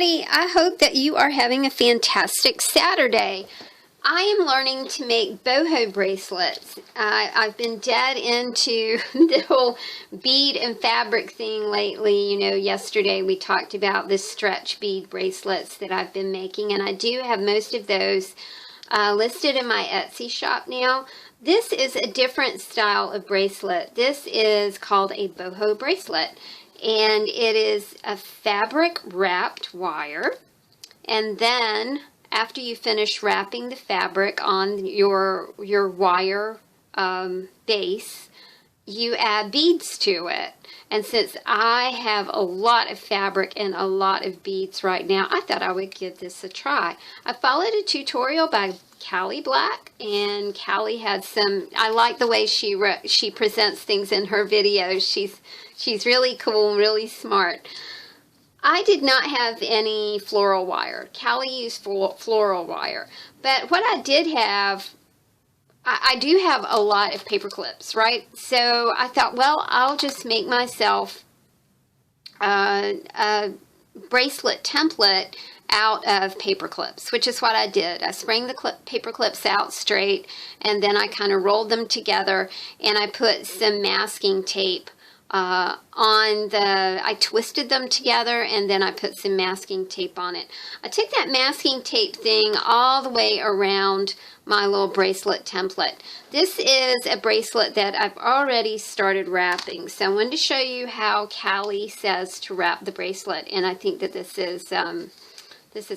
I hope that you are having a fantastic Saturday. I am learning to make boho bracelets. I've been dead into the whole bead and fabric thing lately. You know, yesterday we talked about the stretch bead bracelets that I've been making, and I do have most of those listed in my Etsy shop now. This is a different style of bracelet. This is called a boho bracelet, and it is a fabric wrapped wire, and then after you finish wrapping the fabric on your wire base, you add beads to it. And since I have a lot of fabric and a lot of beads right now, I thought I would give this a try. I followed a tutorial by Cali Black, and Cali had some, I like the way she presents things in her videos. She's really cool, really smart. I did not have any floral wire. Cali used floral wire. But what I did have, I do have a lot of paper clips, right? So I thought, well, I'll just make myself a bracelet template out of paper clips, which is what I did. I sprang the paper clips out straight, and then I kind of rolled them together, and I put some masking tape I twisted them together, and then I put some masking tape on it. I took that masking tape thing all the way around my little bracelet template. This is a bracelet that I've already started wrapping, so I wanted to show you how Cali says to wrap the bracelet, and I think that this is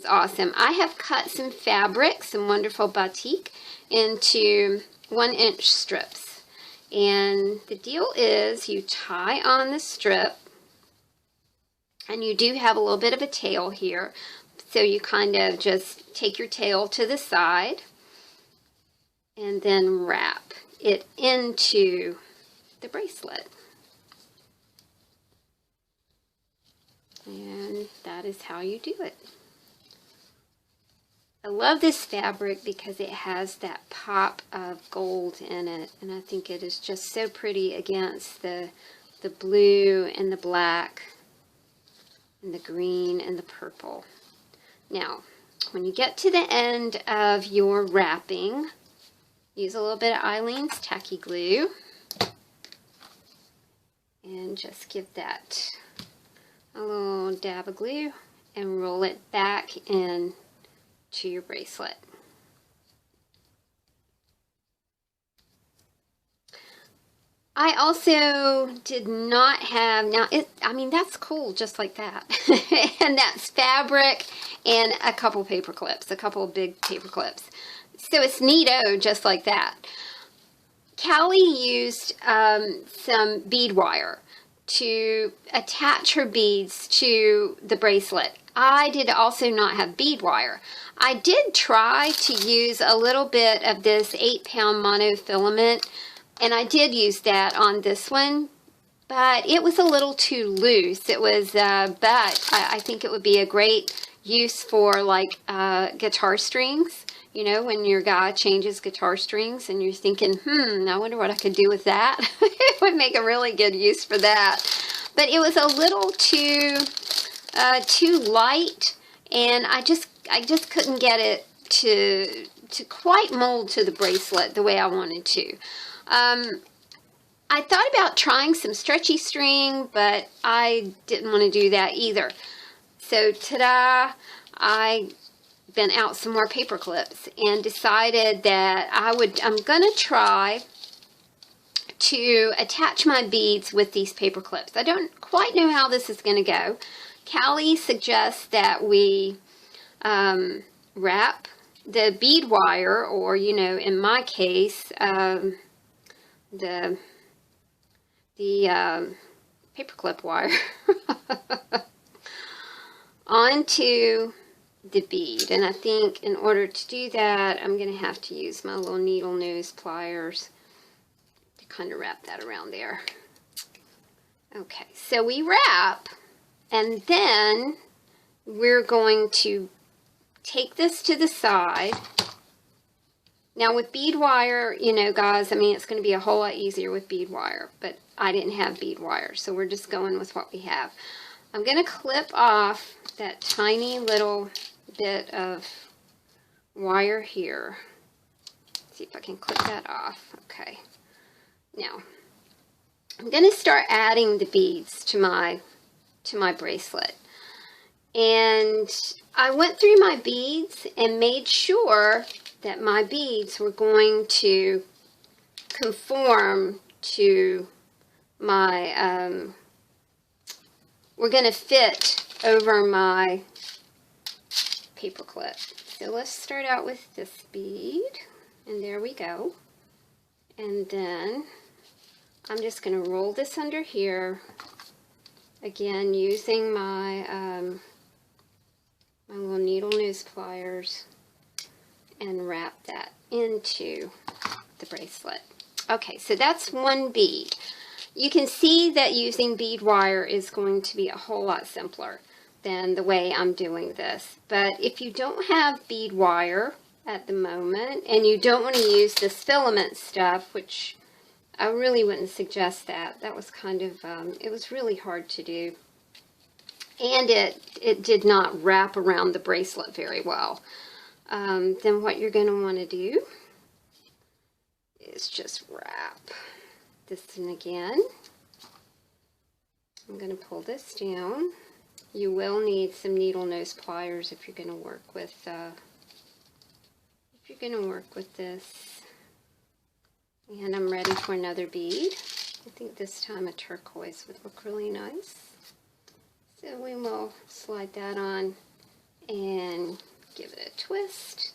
awesome. I have cut some fabric, some wonderful batik, into 1-inch strips. And the deal is you tie on the strip, and you do have a little bit of a tail here, so you kind of just take your tail to the side and then wrap it into the bracelet. And that is how you do it. I love this fabric because it has that pop of gold in it, and I think it is just so pretty against the blue and the black and the green and the purple. Now, when you get to the end of your wrapping, use a little bit of Eileen's tacky glue and just give that a little dab of glue and roll it back in to your bracelet. I also did not have, I mean, that's cool just like that. And that's fabric and a couple paper clips, a couple of big paper clips. So it's neato just like that. Cali used some bead wire to attach her beads to the bracelet. I did also not have bead wire. I did try to use a little bit of this 8-pound monofilament, and I did use that on this one, but it was a little too loose. It was, but I think it would be a great use for like guitar strings. You know, when your guy changes guitar strings and you're thinking, I wonder what I could do with that. It would make a really good use for that. But it was a little too light, and I just couldn't get it to quite mold to the bracelet the way I wanted to. I thought about trying some stretchy string, but I didn't want to do that either. So ta-da, I bent out some more paper clips and decided that I'm gonna try to attach my beads with these paper clips. I don't quite know how this is gonna go. Cali suggests that we wrap the bead wire, or, you know, in my case, the paperclip wire onto the bead. And I think in order to do that, I'm going to have to use my little needle nose pliers to kind of wrap that around there. Okay, so we wrap, and then we're going to take this to the side. Now with bead wire, you know, guys, I mean, it's going to be a whole lot easier with bead wire, but I didn't have bead wire, so we're just going with what we have. I'm going to clip off that tiny little bit of wire here. Let's see if I can clip that off. Okay. Now, I'm going to start adding the beads to my bracelet. And I went through my beads and made sure that my beads were going to conform to my, we're going to fit over my paper clip. So let's start out with this bead, and there we go. And then I'm just going to roll this under here, again using my my little needle nose pliers, and wrap that into the bracelet. Okay, so that's one bead. You can see that using bead wire is going to be a whole lot simpler than the way I'm doing this. But if you don't have bead wire at the moment, and you don't want to use this filament stuff, which I really wouldn't suggest that. That was kind of, it was really hard to do. And it did not wrap around the bracelet very well. Then what you're going to want to do is just wrap this in again. I'm going to pull this down. You will need some needle nose pliers if you're going to work with this. And I'm ready for another bead. I think this time a turquoise would look really nice. So we will slide that on and give it a twist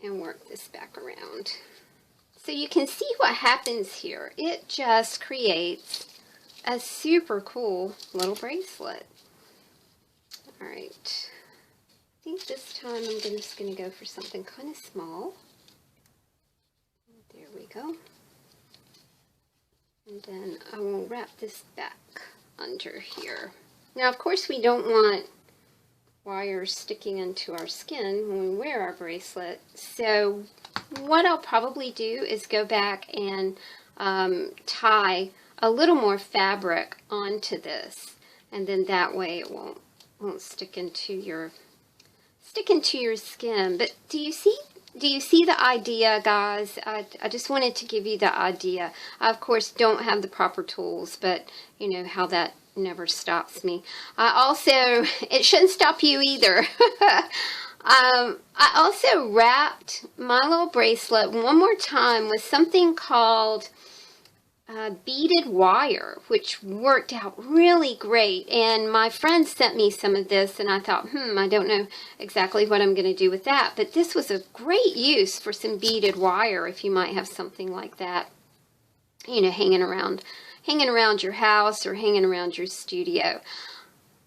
and work this back around. So you can see what happens here. It just creates a super cool little bracelet. Alright, I think this time I'm just going to go for something kind of small. There we go. And then I will wrap this back under here. Now, of course, we don't want wires sticking into our skin when we wear our bracelet. So what I'll probably do is go back and tie a little more fabric onto this, and then that way it won't stick into your skin. But do you see the idea, guys? I just wanted to give you the idea. I, of course, don't have the proper tools, but you know how that never stops me. It shouldn't stop you either. I also wrapped my little bracelet one more time with something called beaded wire, which worked out really great. And my friend sent me some of this, and I thought, I don't know exactly what I'm going to do with that. But this was a great use for some beaded wire if you might have something like that, you know, hanging around your house or hanging around your studio.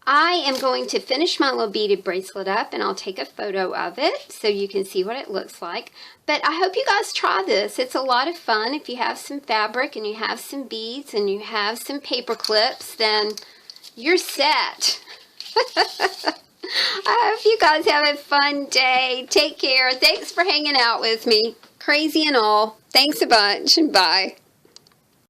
I am going to finish my little beaded bracelet up, and I'll take a photo of it so you can see what it looks like. But I hope you guys try this. It's a lot of fun. If you have some fabric and you have some beads and you have some paper clips, then you're set. I hope you guys have a fun day. Take care. Thanks for hanging out with me. Crazy and all. Thanks a bunch, and bye.